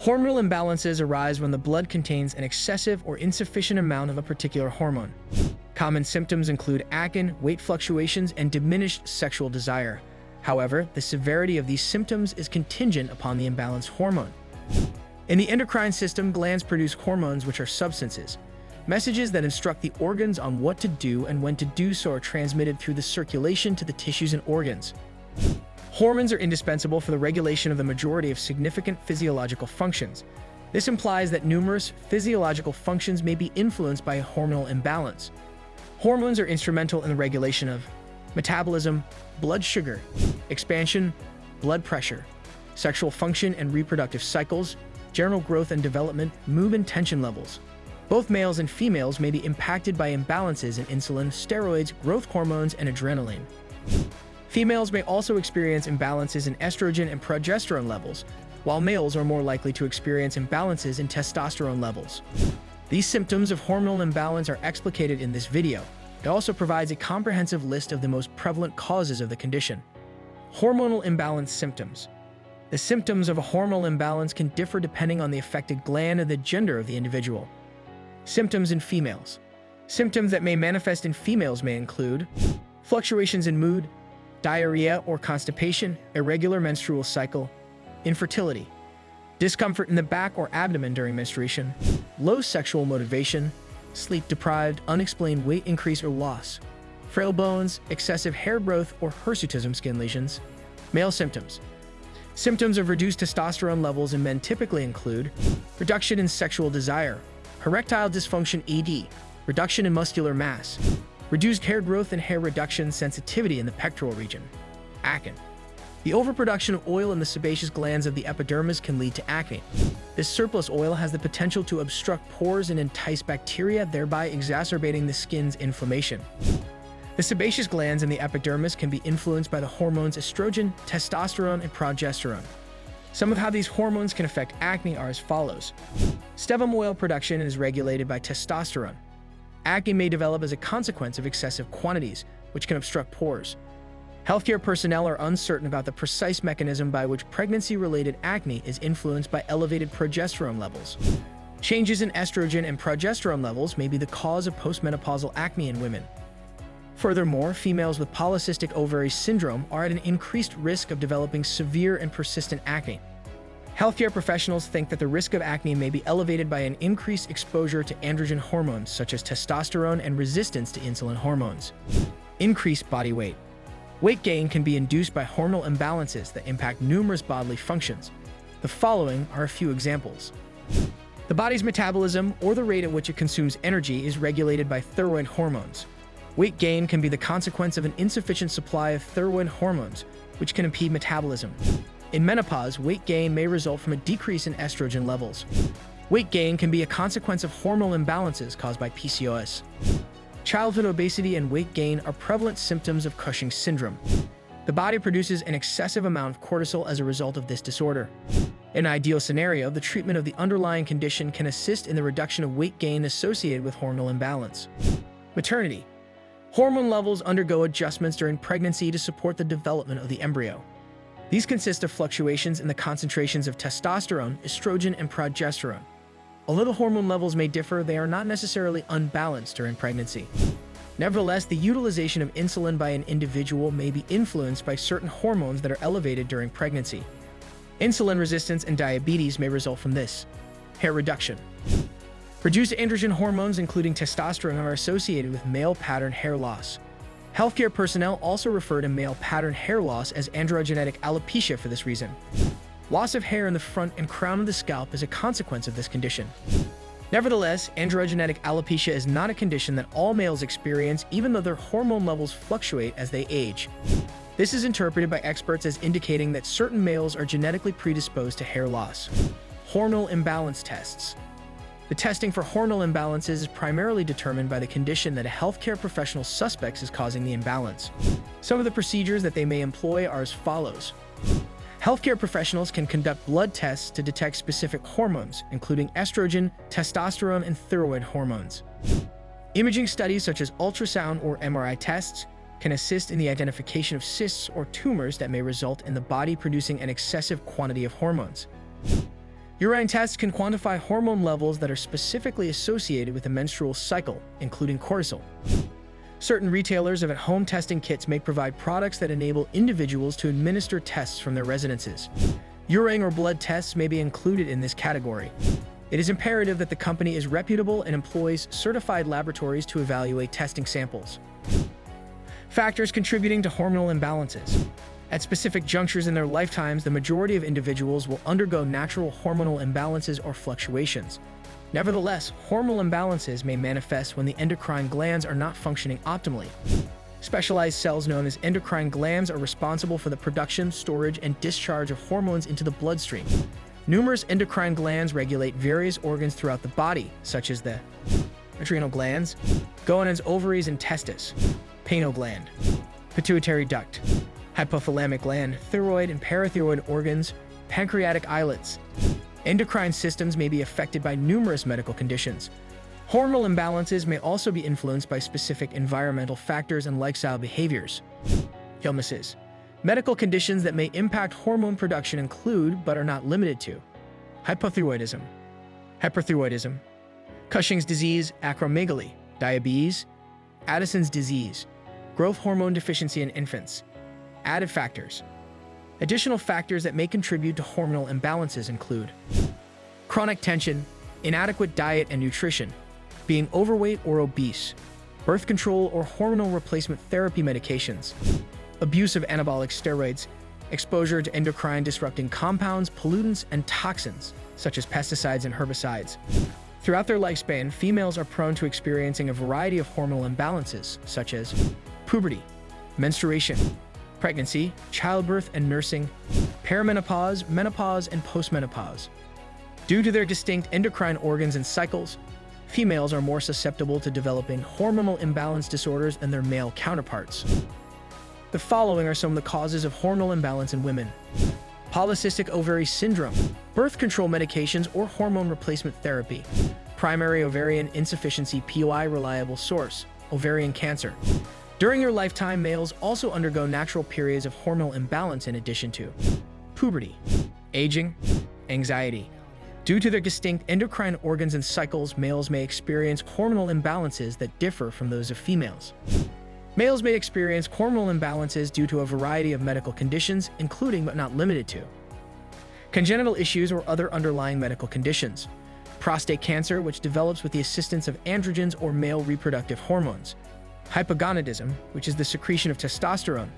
Hormonal imbalances arise when the blood contains an excessive or insufficient amount of a particular hormone. Common symptoms include acne, weight fluctuations, and diminished sexual desire. However, the severity of these symptoms is contingent upon the imbalanced hormone. In the endocrine system, glands produce hormones, which are substances. Messages that instruct the organs on what to do and when to do so are transmitted through the circulation to the tissues and organs. Hormones are indispensable for the regulation of the majority of significant physiological functions. This implies that numerous physiological functions may be influenced by a hormonal imbalance. Hormones are instrumental in the regulation of metabolism, blood sugar, expansion, blood pressure, sexual function and reproductive cycles, general growth and development, mood and tension levels. Both males and females may be impacted by imbalances in insulin, steroids, growth hormones, and adrenaline. Females may also experience imbalances in estrogen and progesterone levels, while males are more likely to experience imbalances in testosterone levels. These symptoms of hormonal imbalance are explicated in this video. It also provides a comprehensive list of the most prevalent causes of the condition. Hormonal imbalance symptoms. The symptoms of a hormonal imbalance can differ depending on the affected gland and the gender of the individual. Symptoms in females. Symptoms that may manifest in females may include fluctuations in mood, diarrhea or constipation, irregular menstrual cycle, infertility, discomfort in the back or abdomen during menstruation, low sexual motivation, sleep-deprived, unexplained weight increase or loss, frail bones, excessive hair growth or hirsutism skin lesions. Male symptoms. Symptoms of reduced testosterone levels in men typically include reduction in sexual desire, erectile dysfunction ED, reduction in muscular mass, reduced hair growth and hair reduction sensitivity in the pectoral region. Acne. The overproduction of oil in the sebaceous glands of the epidermis can lead to acne. This surplus oil has the potential to obstruct pores and entice bacteria, thereby exacerbating the skin's inflammation. The sebaceous glands in the epidermis can be influenced by the hormones estrogen, testosterone, and progesterone. Some of how these hormones can affect acne are as follows. Sebum oil production is regulated by testosterone. Acne may develop as a consequence of excessive quantities, which can obstruct pores. Healthcare personnel are uncertain about the precise mechanism by which pregnancy-related acne is influenced by elevated progesterone levels. Changes in estrogen and progesterone levels may be the cause of postmenopausal acne in women. Furthermore, females with polycystic ovary syndrome are at an increased risk of developing severe and persistent acne. Healthcare professionals think that the risk of acne may be elevated by an increased exposure to androgen hormones such as testosterone and resistance to insulin hormones. Increased body weight. Weight gain can be induced by hormonal imbalances that impact numerous bodily functions. The following are a few examples. The body's metabolism, or the rate at which it consumes energy, is regulated by thyroid hormones. Weight gain can be the consequence of an insufficient supply of thyroid hormones, which can impede metabolism. In menopause, weight gain may result from a decrease in estrogen levels. Weight gain can be a consequence of hormonal imbalances caused by PCOS. Childhood obesity and weight gain are prevalent symptoms of Cushing's syndrome. The body produces an excessive amount of cortisol as a result of this disorder. In an ideal scenario, the treatment of the underlying condition can assist in the reduction of weight gain associated with hormonal imbalance. Maternity. Hormone levels undergo adjustments during pregnancy to support the development of the embryo. These consist of fluctuations in the concentrations of testosterone, estrogen, and progesterone. Although the hormone levels may differ, they are not necessarily unbalanced during pregnancy. Nevertheless, the utilization of insulin by an individual may be influenced by certain hormones that are elevated during pregnancy. Insulin resistance and diabetes may result from this. Hair reduction. Reduced androgen hormones, including testosterone, are associated with male pattern hair loss. Healthcare personnel also refer to male pattern hair loss as androgenetic alopecia for this reason. Loss of hair in the front and crown of the scalp is a consequence of this condition. Nevertheless, androgenetic alopecia is not a condition that all males experience, even though their hormone levels fluctuate as they age. This is interpreted by experts as indicating that certain males are genetically predisposed to hair loss. Hormonal imbalance tests. The testing for hormonal imbalances is primarily determined by the condition that a healthcare professional suspects is causing the imbalance. Some of the procedures that they may employ are as follows. Healthcare professionals can conduct blood tests to detect specific hormones, including estrogen, testosterone, and thyroid hormones. Imaging studies such as ultrasound or MRI tests can assist in the identification of cysts or tumors that may result in the body producing an excessive quantity of hormones. Urine tests can quantify hormone levels that are specifically associated with the menstrual cycle, including cortisol. Certain retailers of at-home testing kits may provide products that enable individuals to administer tests from their residences. Urine or blood tests may be included in this category. It is imperative that the company is reputable and employs certified laboratories to evaluate testing samples. Factors contributing to hormonal imbalances. At specific junctures in their lifetimes, the majority of individuals will undergo natural hormonal imbalances or fluctuations. Nevertheless, hormonal imbalances may manifest when the endocrine glands are not functioning optimally. Specialized cells known as endocrine glands are responsible for the production, storage, and discharge of hormones into the bloodstream. Numerous endocrine glands regulate various organs throughout the body, such as the adrenal glands, gonad's, ovaries, and testes, pineal gland, pituitary duct, hypothalamic gland, thyroid and parathyroid organs, pancreatic islets. Endocrine systems may be affected by numerous medical conditions. Hormonal imbalances may also be influenced by specific environmental factors and lifestyle behaviors. Illnesses. Medical conditions that may impact hormone production include, but are not limited to, hypothyroidism, hyperthyroidism, Cushing's disease, acromegaly, diabetes, Addison's disease, growth hormone deficiency in infants. Added factors. Additional factors that may contribute to hormonal imbalances include chronic tension, inadequate diet and nutrition, being overweight or obese, birth control or hormonal replacement therapy medications, abuse of anabolic steroids, exposure to endocrine disrupting compounds, pollutants, and toxins, such as pesticides and herbicides. Throughout their lifespan, females are prone to experiencing a variety of hormonal imbalances, such as puberty, menstruation, pregnancy, childbirth and nursing, perimenopause, menopause, and postmenopause. Due to their distinct endocrine organs and cycles, females are more susceptible to developing hormonal imbalance disorders than their male counterparts. The following are some of the causes of hormonal imbalance in women. Polycystic ovary syndrome, birth control medications or hormone replacement therapy, primary ovarian insufficiency POI reliable source, ovarian cancer. During your lifetime, males also undergo natural periods of hormonal imbalance in addition to puberty, aging, anxiety. Due to their distinct endocrine organs and cycles, males may experience hormonal imbalances that differ from those of females. Males may experience hormonal imbalances due to a variety of medical conditions, including but not limited to congenital issues or other underlying medical conditions, prostate cancer, which develops with the assistance of androgens or male reproductive hormones, hypogonadism, which is the secretion of testosterone,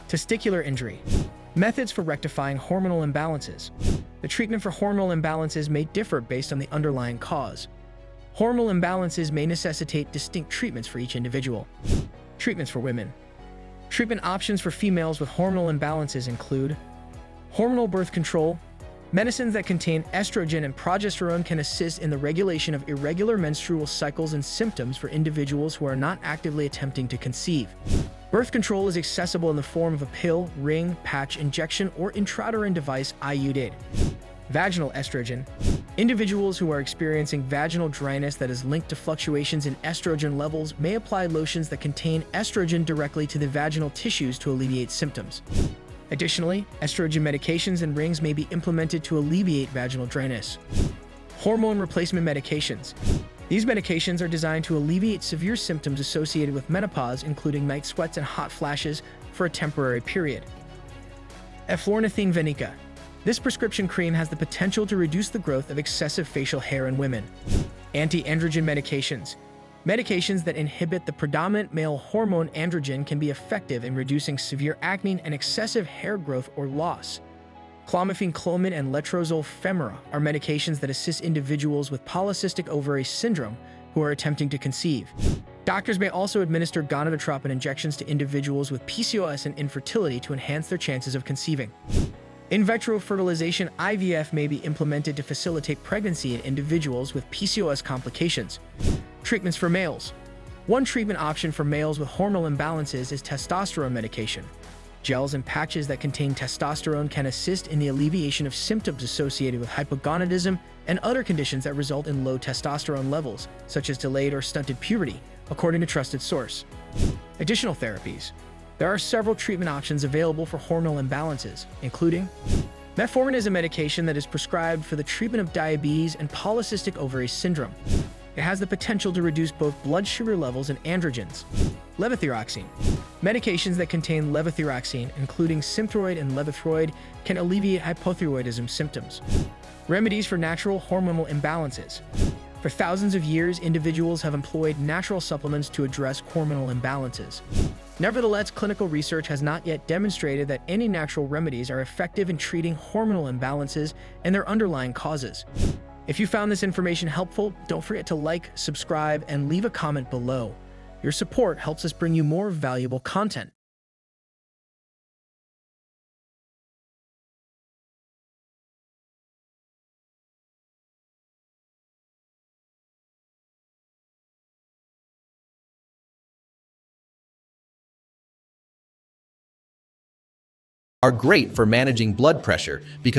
testicular injury. Methods for rectifying hormonal imbalances. The treatment for hormonal imbalances may differ based on the underlying cause. Hormonal imbalances may necessitate distinct treatments for each individual. Treatments for women. Treatment options for females with hormonal imbalances include hormonal birth control. Medicines that contain estrogen and progesterone can assist in the regulation of irregular menstrual cycles and symptoms for individuals who are not actively attempting to conceive. Birth control is accessible in the form of a pill, ring, patch, injection, or intrauterine device IUD. Vaginal estrogen. Individuals who are experiencing vaginal dryness that is linked to fluctuations in estrogen levels may apply lotions that contain estrogen directly to the vaginal tissues to alleviate symptoms. Additionally, estrogen medications and rings may be implemented to alleviate vaginal dryness. Hormone replacement medications. These medications are designed to alleviate severe symptoms associated with menopause, including night sweats and hot flashes, for a temporary period. Eflornithine venica. This prescription cream has the potential to reduce the growth of excessive facial hair in women. Anti-androgen medications. Medications that inhibit the predominant male hormone androgen can be effective in reducing severe acne and excessive hair growth or loss. Clomiphene, clomid, and letrozole femora are medications that assist individuals with polycystic ovary syndrome who are attempting to conceive. Doctors may also administer gonadotropin injections to individuals with PCOS and infertility to enhance their chances of conceiving. In vitro fertilization, IVF may be implemented to facilitate pregnancy in individuals with PCOS complications. Treatments for males. One treatment option for males with hormonal imbalances is testosterone medication. Gels and patches that contain testosterone can assist in the alleviation of symptoms associated with hypogonadism and other conditions that result in low testosterone levels, such as delayed or stunted puberty, according to trusted source. Additional therapies. There are several treatment options available for hormonal imbalances, including Metformin is a medication that is prescribed for the treatment of diabetes and polycystic ovary syndrome. It has the potential to reduce both blood sugar levels and androgens. Levothyroxine. Medications that contain levothyroxine, including Synthroid and Levithroid, can alleviate hypothyroidism symptoms. Remedies for natural hormonal imbalances. For thousands of years, individuals have employed natural supplements to address hormonal imbalances. Nevertheless, clinical research has not yet demonstrated that any natural remedies are effective in treating hormonal imbalances and their underlying causes. If you found this information helpful, don't forget to like, subscribe, and leave a comment below. Your support helps us bring you more valuable content. Are great for managing blood pressure because